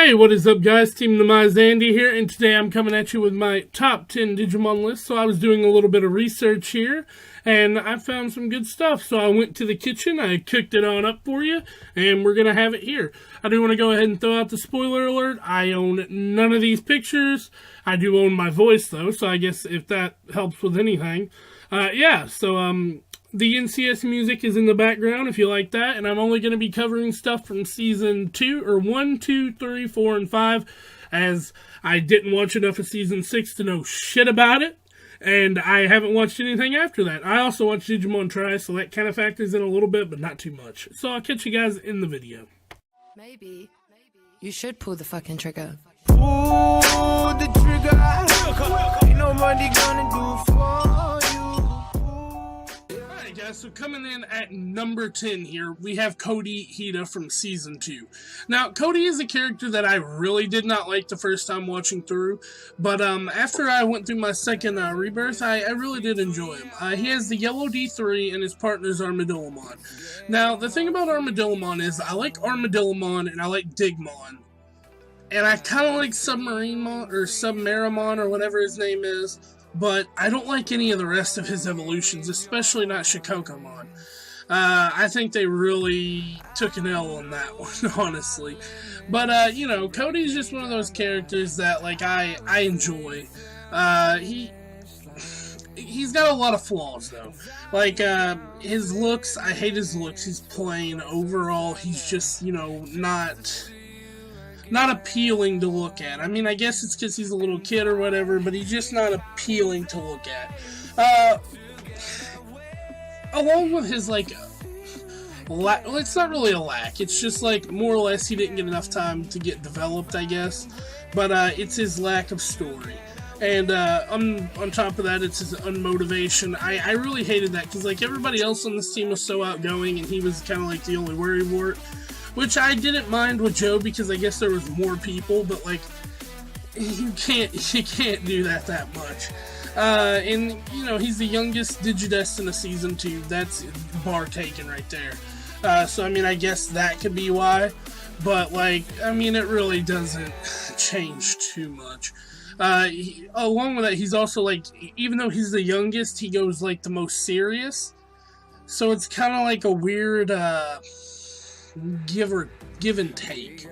Hey, what is up, guys? TeamDemise Andy here, and today I'm coming at you with my top 10 Digimon list. So I was doing a little bit of research here, and I found some good stuff. So I went to the kitchen, I cooked it on up for you, and we're going to have it here. I do want to go ahead and throw out the spoiler alert. I own none of these pictures. I do own my voice, though, so I guess if that helps with anything. The NCS music is in the background if you like that, and I'm only going to be covering stuff from season 1, 2, 3, 4, and 5, as I didn't watch enough of season 6 to know shit about it, and I haven't watched anything after that. I also watched Digimon Try, so that kind of factors in a little bit, but not too much. So I'll catch you guys in the video. Maybe you should pull the fucking trigger. Pull the trigger. Ain't nobody gonna do for you. Alright guys, so coming in at number 10 here, we have Cody Hida from Season 2. Now, Cody is a character that I really did not like the first time watching through, but after I went through my second rebirth, I really did enjoy him. He has the yellow D3 and his partner's Armadillomon. Now, the thing about Armadillomon is I like Armadillomon and I like Digimon. And I kind of like Submarimon or Submarimon or whatever his name is, but I don't like any of the rest of his evolutions, especially not Shikokomon. I think they really took an L on that one, honestly. But, Cody's just one of those characters that, like, I enjoy. He's got a lot of flaws, though. Like, his looks, I hate his looks. He's plain. Overall, he's just, not appealing to look at. I mean, I guess it's because he's a little kid or whatever, but he's just not appealing to look at. Along with his, well, it's not really a lack. It's just, more or less he didn't get enough time to get developed, I guess. But, it's his lack of story. And, on top of that, it's his unmotivation. I really hated that, because, everybody else on this team was so outgoing, and he was kind of, the only worrywart. Which I didn't mind with Joe because I guess there was more people, but you can't do that much. And he's the youngest DigiDestined of season 2. That's bar taken right there. So I mean, I guess that could be why. But it really doesn't change too much. Along with that, he's also even though he's the youngest, he goes the most serious. So it's kind of like a weird give and take.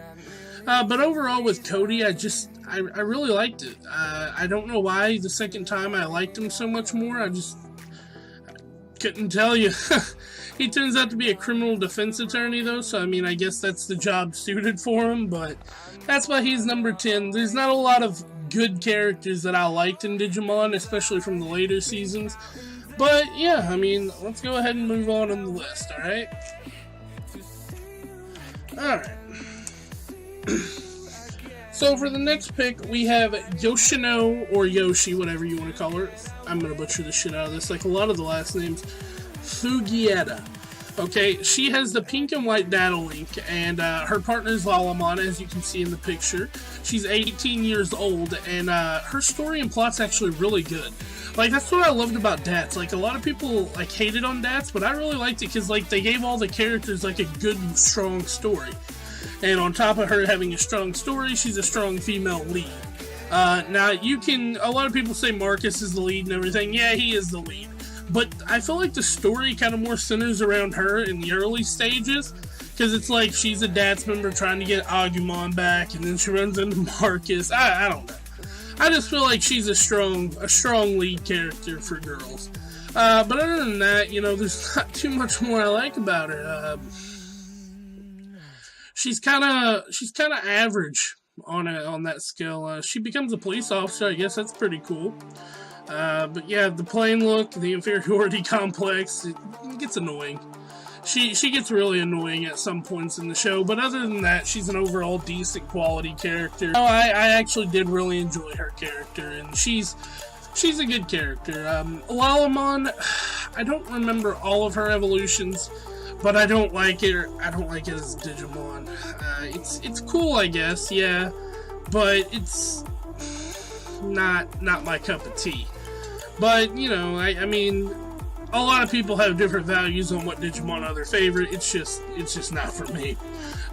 But overall with Cody, I really liked it. I don't know why the second time I liked him so much more. I just couldn't tell you. He turns out to be a criminal defense attorney though, so I mean, I guess that's the job suited for him, but that's why he's number 10. There's not a lot of good characters that I liked in Digimon, especially from the later seasons. But yeah, I mean, let's go ahead and move on the list, alright? Alright. So for the next pick, we have Yoshino, or Yoshi, whatever you want to call her. I'm going to butcher the shit out of this, like a lot of the last names. Fugieta. Okay, she has the pink and white data link, and her partner is Lalamon, as you can see in the picture. She's 18 years old, and her story and plot's actually really good. That's what I loved about DATS. A lot of people, hated on DATS, but I really liked it because, they gave all the characters, a good, strong story. And on top of her having a strong story, she's a strong female lead. Now, a lot of people say Marcus is the lead and everything. Yeah, he is the lead. But I feel like the story kind of more centers around her in the early stages. Because it's she's a DATS member trying to get Agumon back, and then she runs into Marcus. I don't know. I just feel like she's a strong lead character for girls. But other than that, there's not too much more I like about her. She's kind of average on that scale. She becomes a police officer. I guess that's pretty cool. But yeah, the plain look, the inferiority complex, it gets annoying. She gets really annoying at some points in the show, but other than that, she's an overall decent quality character. I actually did really enjoy her character, and she's a good character. Lalamon, I don't remember all of her evolutions, but I don't like it. I don't like it as Digimon. It's cool, I guess, yeah, but it's not my cup of tea. But I mean, a lot of people have different values on what Digimon are their favorite. It's just not for me.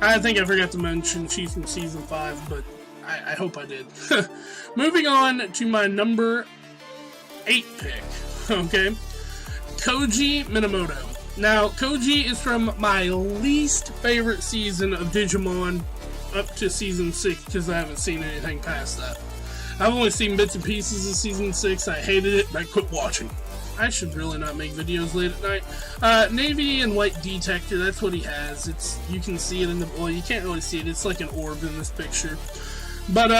I think I forgot to mention she's from Season 5, but I hope I did. Moving on to my number 8 pick, okay? Koji Minamoto. Now, Koji is from my least favorite season of Digimon up to Season 6, because I haven't seen anything past that. I've only seen bits and pieces of Season 6. I hated it, and I quit watching. I should really not make videos late at night. Navy and white detector, that's what he has. You can see it in the, well, you can't really see it. It's like an orb in this picture. But,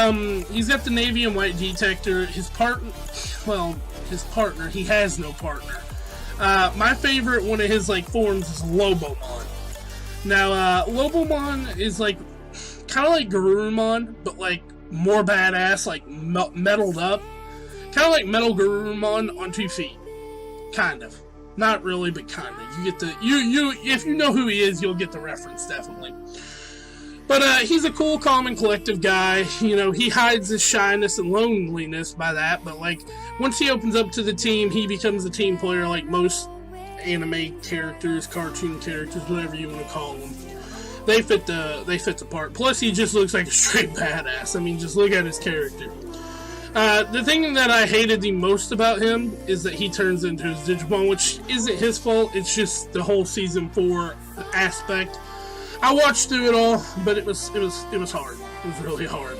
he's got the navy and white detector. His partner, he has no partner. My favorite one of his, like, forms is Lobomon. Now, Lobomon is, like, kind of like Garurumon, but, like, more badass, like, metalled up. Kind of like Metal Garurumon on 2 feet. Kind of. Not really, but kind of. You get the, if you know who he is, you'll get the reference, definitely. But, he's a cool, calm, and collective guy. You know, he hides his shyness and loneliness by that, but, like, once he opens up to the team, he becomes a team player like most anime characters, cartoon characters, whatever you want to call them. They fit the part. Plus, he just looks like a straight badass. I mean, just look at his character. The thing that I hated the most about him is that he turns into his Digimon, which isn't his fault. It's just the whole Season 4 aspect. I watched through it all, but it was hard. It was really hard.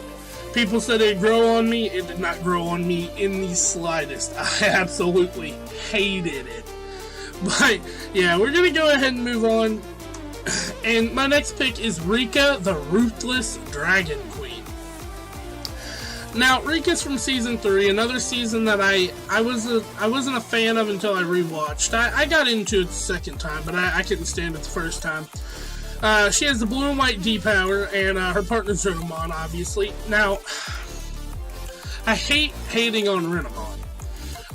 People said it'd grow on me. It did not grow on me in the slightest. I absolutely hated it. But, yeah, we're going to go ahead and move on. And my next pick is Rika, the Ruthless Dragon Queen. Now, Rika's from Season 3, another season that I wasn't a fan of until I rewatched. I got into it the second time, but I couldn't stand it the first time. She has the blue and white D-Power, and her partner's Renamon, obviously. Now, I hate hating on Renamon,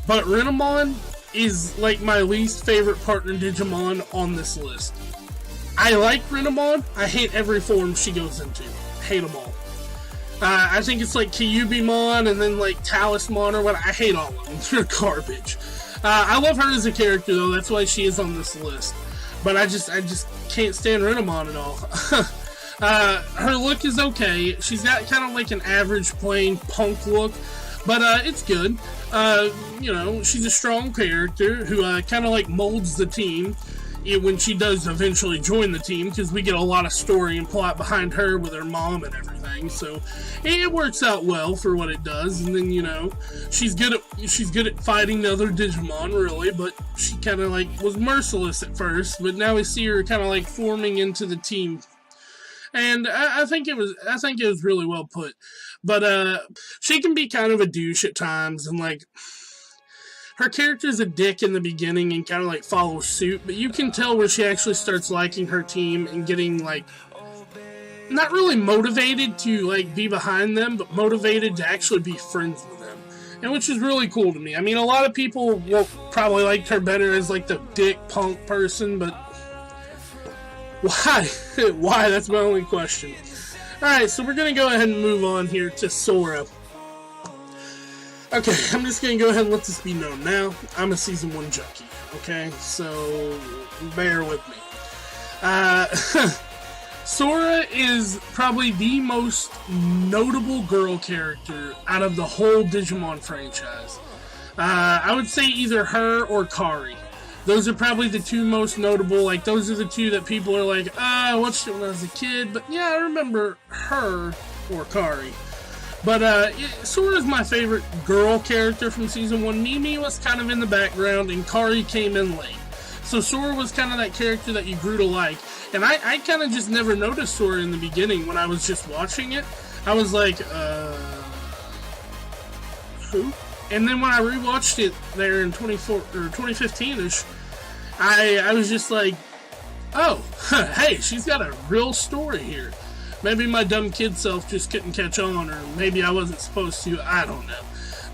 but Renamon is, like, my least favorite partner Digimon on this list. I like Renamon. I hate every form she goes into. Hate them all. I think it's like Kyubimon and then like Talisman or what. I hate all of them. They're garbage. I love her as a character though. That's why she is on this list. But I just can't stand Renamon at all. Her look is okay. She's got kind of like an average plain punk look, but it's good. You know, she's a strong character who kind of like molds the team when she does eventually join the team, because we get a lot of story and plot behind her with her mom and everything, so it works out well for what it does. And then, you know, she's good at fighting the other Digimon, really, but she kind of like was merciless at first, but now we see her kind of like forming into the team, and I think it was really well put. But she can be kind of a douche at times, and like her character's a dick in the beginning and kind of like follows suit, but you can tell where she actually starts liking her team and getting like not really motivated to like be behind them, but motivated to actually be friends with them, and which is really cool to me. I mean, a lot of people will probably like her better as like the dick punk person, but why? Why? That's my only question. Alright, so we're gonna go ahead and move on here to Sora. Okay, I'm just going to go ahead and let this be known now. I'm a Season 1 junkie, okay? So, bear with me. Sora is probably the most notable girl character out of the whole Digimon franchise. I would say either her or Kari. Those are probably the two most notable. Like, those are the two that people are like, I watched it when I was a kid, but yeah, I remember her or Kari. But, Sora's my favorite girl character from Season 1. Mimi was kind of in the background, and Kari came in late. So Sora was kind of that character that you grew to like. And I kind of just never noticed Sora in the beginning when I was just watching it. I was like, who? And then when I rewatched it there in 2015-ish, I was just like, oh, hey, she's got a real story here. Maybe my dumb kid self just couldn't catch on, or maybe I wasn't supposed to, I don't know.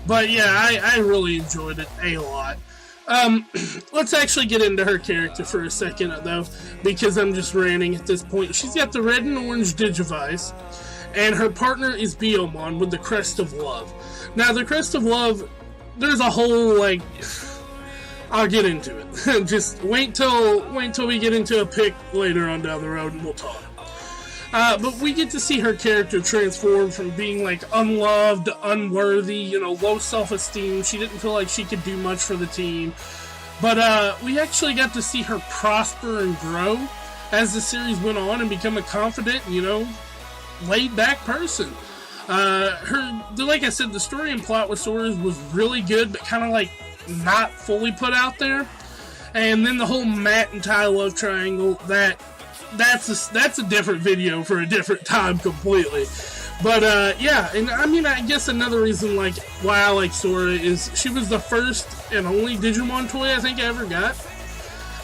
But yeah, I really enjoyed it a lot. Let's actually get into her character for a second, though, because I'm just ranting at this point. She's got the red and orange Digivice, and her partner is Biyomon with the Crest of Love. Now, the Crest of Love, there's a whole, like, I'll get into it. Just wait till we get into a pick later on down the road and we'll talk. But we get to see her character transform from being like unloved, unworthy, low self-esteem. She didn't feel like she could do much for the team. But we actually got to see her prosper and grow as the series went on and become a confident, laid-back person. Like I said, the story and plot with Sora was really good, but kind of like not fully put out there. And then the whole Matt and Ty love triangle, that's a different video for a different time completely. But yeah, and I mean, I guess another reason like why I like Sora is she was the first and only Digimon toy I think I ever got.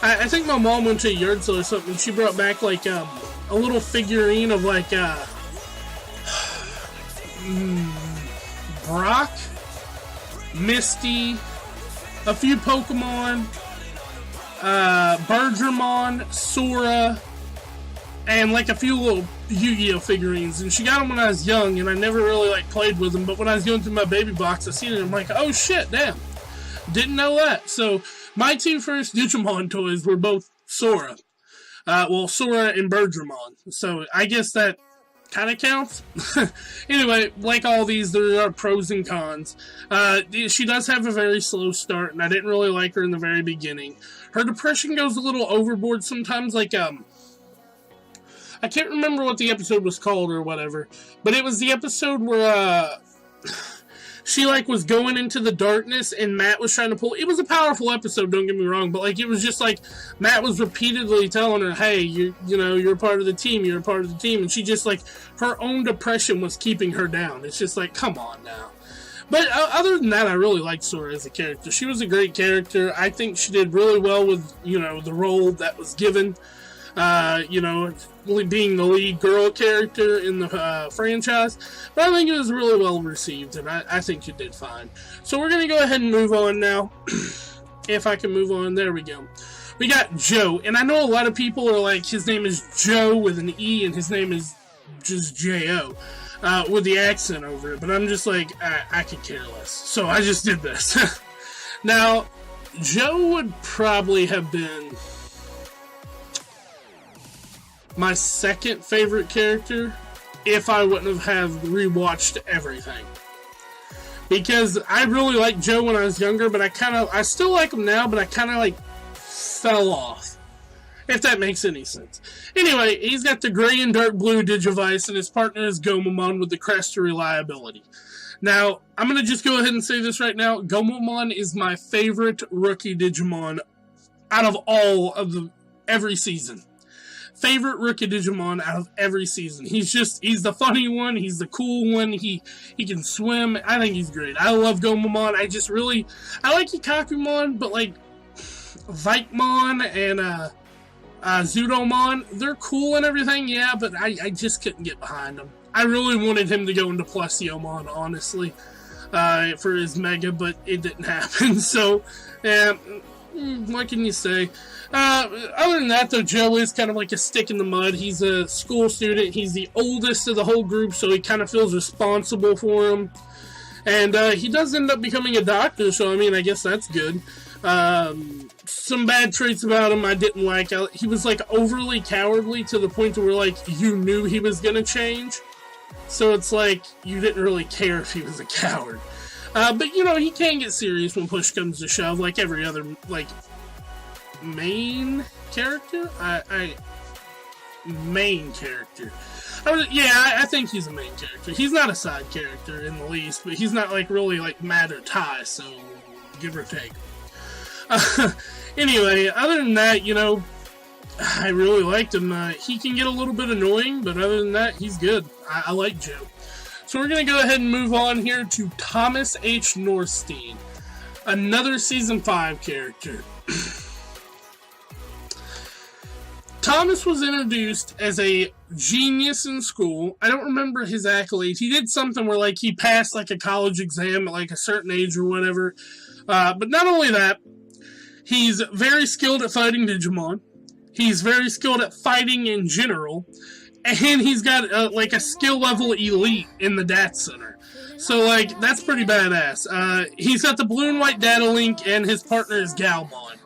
I think my mom went to a yard sale or something and she brought back like a little figurine of like Brock, Misty, a few Pokemon, Birdramon, Sora, and like a few little Yu-Gi-Oh figurines. And she got them when I was young, and I never really like played with them. But when I was going through my baby box, I seen it, and I'm like, oh shit, damn, didn't know that. So my two first Digimon toys were both Sora. Sora and Birdramon. So I guess that kind of counts. Anyway, like all these, there are pros and cons. She does have a very slow start, and I didn't really like her in the very beginning. Her depression goes a little overboard sometimes, like, I can't remember what the episode was called or whatever, but it was the episode where, she, like, was going into the darkness and Matt was trying to pull... It was a powerful episode, don't get me wrong, but, like, it was just, like, Matt was repeatedly telling her, hey, you're a part of the team, you're a part of the team, and she just, like, her own depression was keeping her down. It's just, like, come on now. But other than that, I really liked Sora as a character. She was a great character. I think she did really well with, the role that was given. Being the lead girl character in the franchise. But I think it was really well received, and I think it did fine. So we're going to go ahead and move on now. If I can move on, there we go. We got Joe, and I know a lot of people are like, his name is Joe with an E, and his name is just J-O, with the accent over it, but I'm just like, I could care less. So I just did this. Now, Joe would probably have been my second favorite character if I wouldn't have rewatched everything. Because I really liked Joe when I was younger, but I still like him now, but I kind of like fell off. If that makes any sense. Anyway, he's got the gray and dark blue Digivice, and his partner is Gomamon with the crest of reliability. Now, I'm going to just go ahead and say this right now. Gomamon is my favorite rookie Digimon out of every season. Favorite rookie Digimon out of every season. He's the funny one, he's the cool one, he can swim. I think he's great. I love Gomamon. I like Ikakumon, but like Vikemon and Zudomon, they're cool and everything, yeah, but I just couldn't get behind them. I really wanted him to go into Plesiomon, honestly, for his Mega, but it didn't happen. So, yeah, what can you say? Other than that, though, Joe is kind of like a stick in the mud. He's a school student. He's the oldest of the whole group, so he kind of feels responsible for him. And he does end up becoming a doctor, so, I mean, I guess that's good. Some bad traits about him I didn't like. He was, like, overly cowardly to the point where, like, you knew he was going to change. So it's like, you didn't really care if he was a coward. But, he can get serious when push comes to shove, like every other, like, main character? Main character. I think he's a main character. He's not a side character in the least, but he's not, like, really, like, Matt or Ty, so give or take. Anyway, other than that, I really liked him. He can get a little bit annoying, but other than that, he's good. I like Joe. So we're going to go ahead and move on here to Thomas H. Norstein, another Season 5 character. Thomas was introduced as a genius in school. I don't remember his accolades. He did something where, like, he passed, like, a college exam at, like, a certain age or whatever. But not only that, he's very skilled at fighting Digimon. He's very skilled at fighting in general. And he's got, like, a skill level elite in the DAT Center. So, like, that's pretty badass. He's got the blue and white data link, and his partner is Galmon.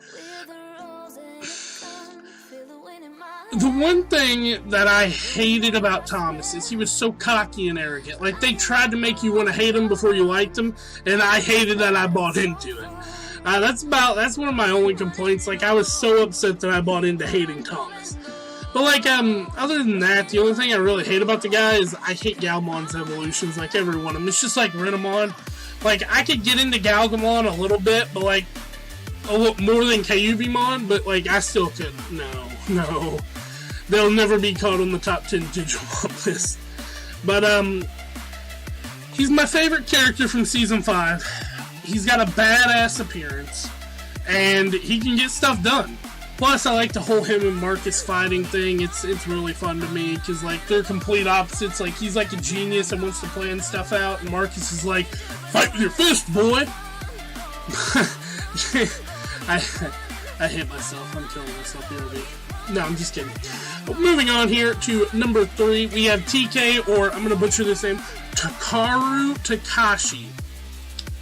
The one thing that I hated about Thomas is he was so cocky and arrogant. Like, they tried to make you want to hate him before you liked him, and I hated that I bought into it. That's one of my only complaints. Like, I was so upset that I bought into hating Thomas. But, like, other than that, the only thing I really hate about the guy is I hate Galmon's evolutions, like every one of them. It's just like Renamon. Like, I could get into Galgamon a little bit, but, like, a little more than Kyubimon, but, like, I still couldn't. No. They'll never be caught on the top 10 Digimon list. But, he's my favorite character from Season 5. He's got a badass appearance, and he can get stuff done. Plus, I like the whole him and Marcus fighting thing. It's really fun to me, because, like, they're complete opposites. Like, he's like a genius and wants to plan stuff out, and Marcus is like, fight with your fist, boy! I hate myself. I'm killing myself here, dude. No, I'm just kidding. But moving on here to number 3, we have TK, or I'm going to butcher this name, Takaru Takashi.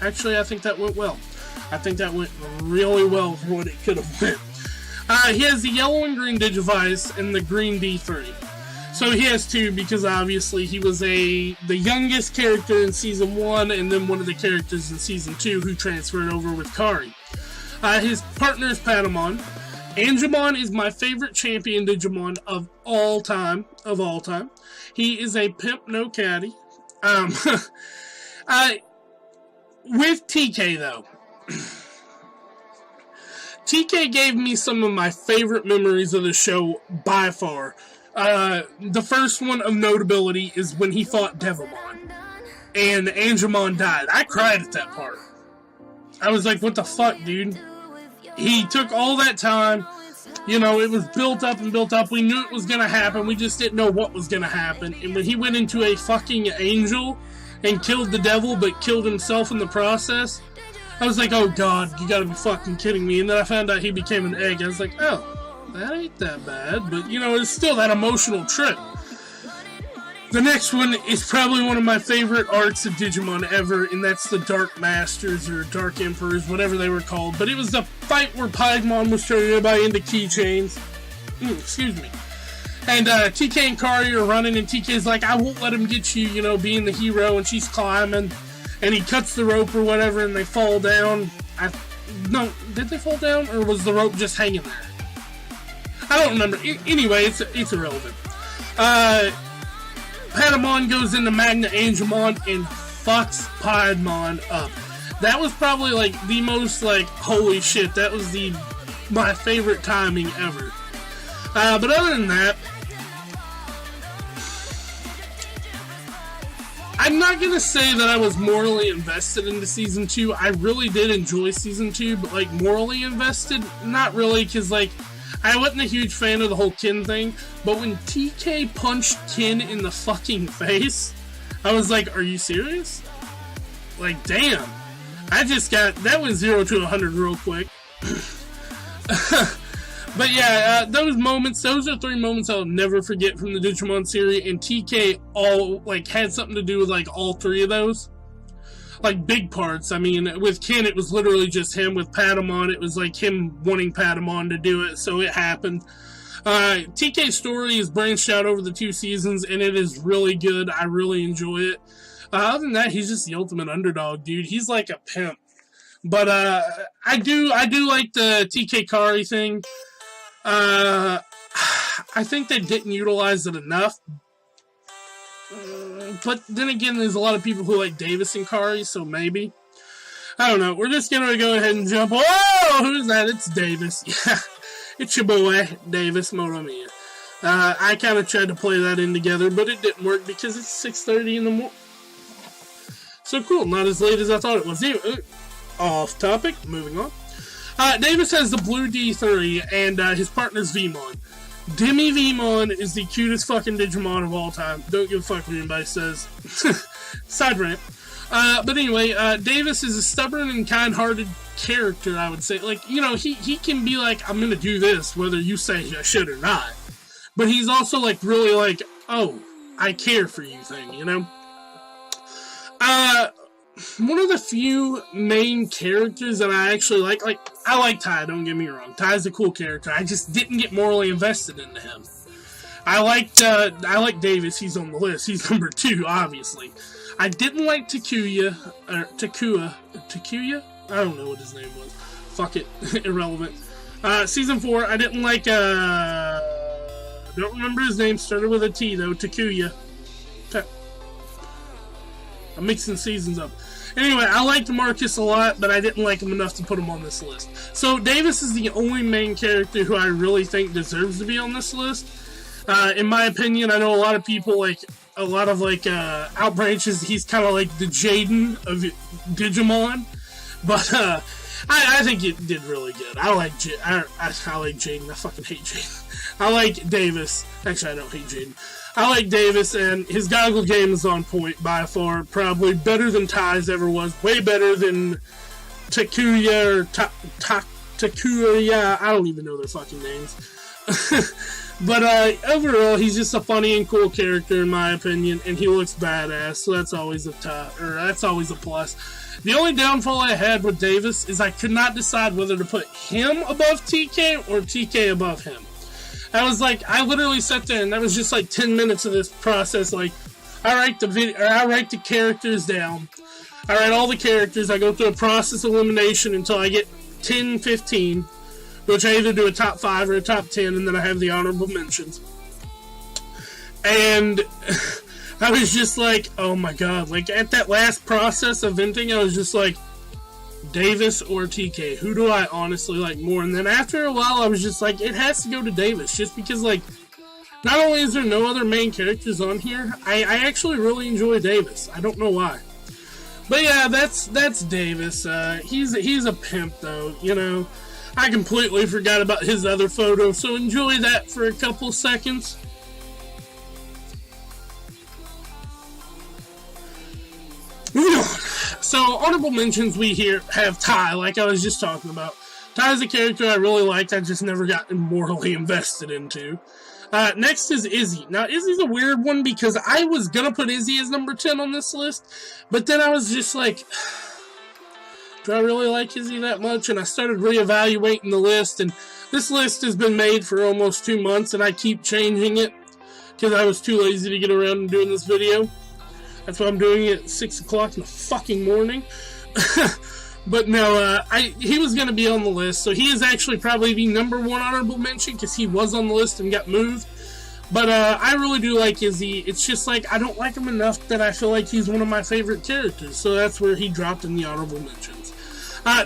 Actually, I think that went well. I think that went really well for what it could have went. He has the yellow and green Digivice and the green D3. So he has 2 because obviously he was the youngest character in Season 1 and then one of the characters in Season 2 who transferred over with Kari. His partner is Patamon. Angemon is my favorite champion Digimon of all time. He is a pimp, no caddy. With TK, though. TK gave me some of my favorite memories of the show by far. The first one of notability is when he fought Devimon. And Angemon died. I cried at that part. I was like, what the fuck, dude? He took all that time, you know, it was built up and built up, we knew it was gonna happen, we just didn't know what was gonna happen, and when he went into a fucking angel and killed the devil, but killed himself in the process, I was like, oh god, you gotta be fucking kidding me, and then I found out he became an egg, I was like, oh, that ain't that bad, but, you know, it's still that emotional trip. The next one is probably one of my favorite arcs of Digimon ever, and that's the Dark Masters, or Dark Emperors, whatever they were called. But it was the fight where Paimon was turning everybody into keychains. Excuse me. And TK and Kari are running, and TK's like, I won't let him get you, you know, being the hero, and she's climbing, and he cuts the rope or whatever, and they fall down. No, did they fall down, or was the rope just hanging there? I don't remember. Anyway, it's irrelevant. Patamon goes into Magna Angemon and fucks Paimon up. That was probably, like, the most, like, holy shit, that was my favorite timing ever. But other than that, I'm not gonna say that I was morally invested into Season 2. I really did enjoy Season 2, but, like, morally invested? Not really, because, like, I wasn't a huge fan of the whole Kin thing, but when TK punched Kin in the fucking face, I was like, are you serious? Like, damn. That was 0 to 100 real quick. But yeah, those are 3 moments I'll never forget from the Digimon series, and TK had something to do with, like, all 3 of those. Like, big parts. I mean, with Ken, it was literally just him. With Patamon, it was like him wanting Patamon to do it, so it happened. TK's story is branched out over the 2 seasons, and it is really good. I really enjoy it. Other than that, he's just the ultimate underdog, dude. He's like a pimp. But, I do like the TK Kari thing. I think they didn't utilize it enough. But then again, there's a lot of people who like Davis and Kari, so maybe. I don't know. We're just gonna go ahead and jump. Oh, who's that? It's Davis. Yeah, it's your boy, Davis Moromiya. I kind of tried to play that in together, but it didn't work because it's 6:30 in the morning. So cool, not as late as I thought it was. Anyway, off topic, moving on. Davis has the blue D3, and his partner's Vmon. Demi Vmon is the cutest fucking Digimon of all time. Don't give a fuck what anybody says. Side rant. But anyway, Davis is a stubborn and kind-hearted character, I would say. Like, you know, he can be like, I'm gonna do this, whether you say I should or not. But he's also, like, really, like, oh, I care for you thing, you know? One of the few main characters that I actually like I like Ty, don't get me wrong. Ty's a cool character. I just didn't get morally invested into him. I like Davis, he's on the list. He's number 2, obviously. I didn't like Takuya. I don't know what his name was. Fuck it. Irrelevant. Season 4, I didn't like, don't remember his name, started with a T though, Takuya. I'm mixing seasons up. Anyway, I liked Marcus a lot, but I didn't like him enough to put him on this list. So Davis is the only main character who I really think deserves to be on this list. In my opinion, I know a lot of people, like, a lot of, like, outbranches, he's kind of like the Jaden of Digimon. But, I think it did really good. I like Jaden. I fucking hate Jaden. I like Davis. Actually, I don't hate Jaden. I like Davis, and his goggle game is on point by far. Probably better than Ty's ever was. Way better than Takuya or Takuya. I don't even know their fucking names. But overall, he's just a funny and cool character in my opinion, and he looks badass. So that's always that's always a plus. The only downfall I had with Davis is I could not decide whether to put him above TK or TK above him. I literally sat there, and that was just like 10 minutes of this process. Like, I write the characters down. I write all the characters. I go through a process of elimination until I get 10, 15, which I either do a top 5 or a top 10, and then I have the honorable mentions. And I was just like, oh my god. Like, at that last process of venting, I was just like, Davis or TK, who do I honestly like more? And then after a while, I was just like, it has to go to Davis, just because, like, not only is there no other main characters on here, I actually really enjoy Davis. I don't know why. But yeah, that's Davis. He's a pimp, though, you know. I completely forgot about his other photo, so enjoy that for a couple seconds. Moving on. So, honorable mentions, we here have Ty, like I was just talking about. Ty's a character I really liked, I just never got morally invested into. Next is Izzy. Now, Izzy's a weird one because I was gonna put Izzy as number 10 on this list, but then I was just like, do I really like Izzy that much? And I started reevaluating the list, and this list has been made for almost 2 months, and I keep changing it because I was too lazy to get around and doing this video. That's why I'm doing it at 6 o'clock in the fucking morning. But no, he was going to be on the list, so he is actually probably the number 1 honorable mention because he was on the list and got moved. But I really do like Izzy. It's just like, I don't like him enough that I feel like he's one of my favorite characters, so that's where he dropped in the honorable mentions.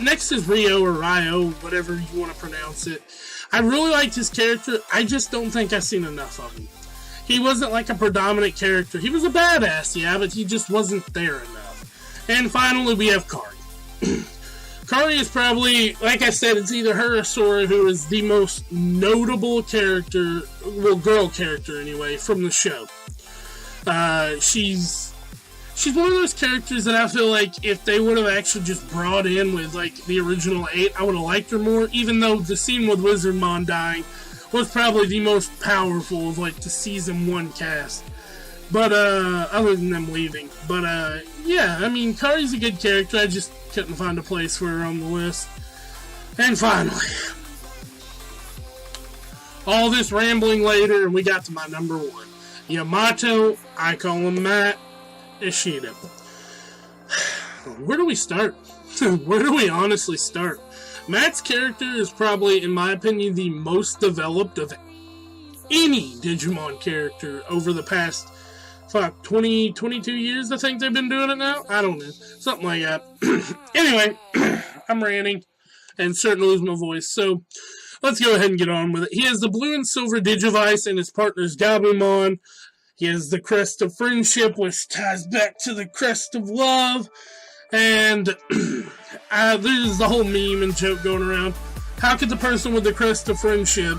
Next is Rio, or Ryo, whatever you want to pronounce it. I really liked his character, I just don't think I've seen enough of him. He wasn't like a predominant character. He was a badass, yeah, but he just wasn't there enough. And finally, we have Kari. Kari is probably, like I said, it's either her or Sora who is the most notable character, well, girl character anyway, from the show. She's one of those characters that I feel like if they would have actually just brought in with like the original 8, I would have liked her more, even though the scene with Wizardmon dying was probably the most powerful of like the season 1 cast. But other than them leaving. But yeah, I mean, Kari's a good character, I just couldn't find a place for her on the list. And finally, all this rambling later, and we got to my number 1. Yamato, I call him Matt, Ishida. Where do we start? Where do we honestly start? Matt's character is probably, in my opinion, the most developed of any Digimon character over the past, 22 years, I think they've been doing it now? I don't know. Something like that. Anyway, I'm ranting and starting to lose my voice, so let's go ahead and get on with it. He has the blue and silver Digivice and his partner's Gabumon. He has the crest of friendship, which ties back to the crest of love. And there's the whole meme and joke going around. How could the person with the crest of friendship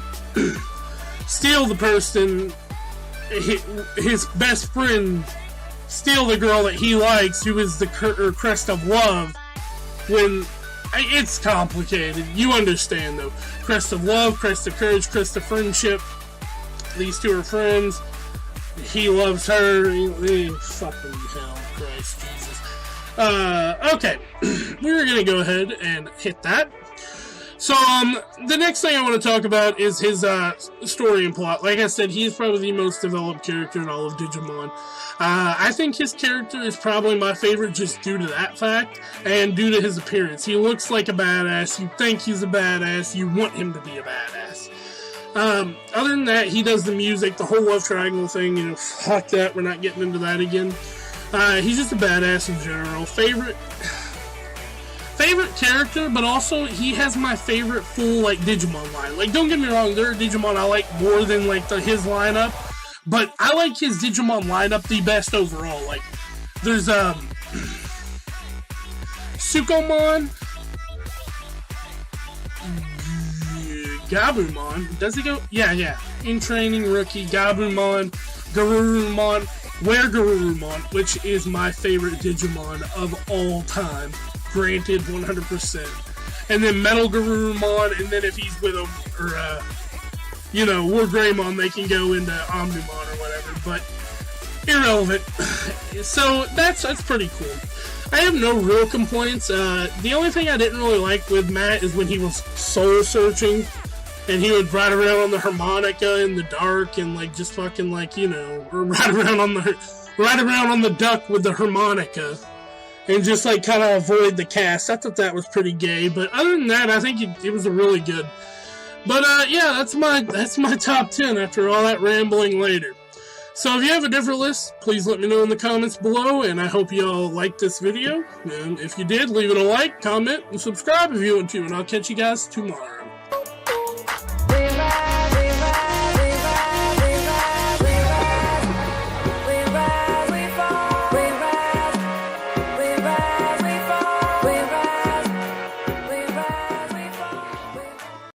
steal the person, his best friend, steal the girl that he likes, who is the crest of love, when it's complicated. You understand, though. Crest of love, crest of courage, crest of friendship. These two are friends. he loves her. Fucking hell, Christ, Jesus. Okay, we're gonna go ahead and hit that. So, the next thing I want to talk about is his, story and plot. Like I said, he's probably the most developed character in all of Digimon. I think his character is probably my favorite just due to that fact, and due to his appearance. He looks like a badass, you think he's a badass, you want him to be a badass. Other than that, he does the music, the whole love triangle thing, you know, fuck that, we're not getting into that again. He's just a badass in general. Favorite character, but also he has my favorite full like Digimon line. Like, don't get me wrong, there are Digimon I like more than like his lineup, but I like his Digimon lineup the best overall. Like, there's Sukomon, Gabumon. Does he go? Yeah. In training rookie, Gabumon, Garurumon, Garurumon, which is my favorite Digimon of all time. Granted, 100%. And then Metal Garurumon, and then if he's with him, or, War Greymon, they can go into Omnimon or whatever, but irrelevant. So, that's pretty cool. I have no real complaints. The only thing I didn't really like with Matt is when he was soul searching, and he would ride around on the harmonica in the dark, and, like, just fucking, like, or ride around on the duck with the harmonica. And just, like, kind of avoid the cast. I thought that was pretty gay. But other than that, I think it was a really good. But, yeah, that's my top 10 after all that rambling later. So if you have a different list, please let me know in the comments below. And I hope you all liked this video. And if you did, leave it a like, comment, and subscribe if you want to. And I'll catch you guys tomorrow.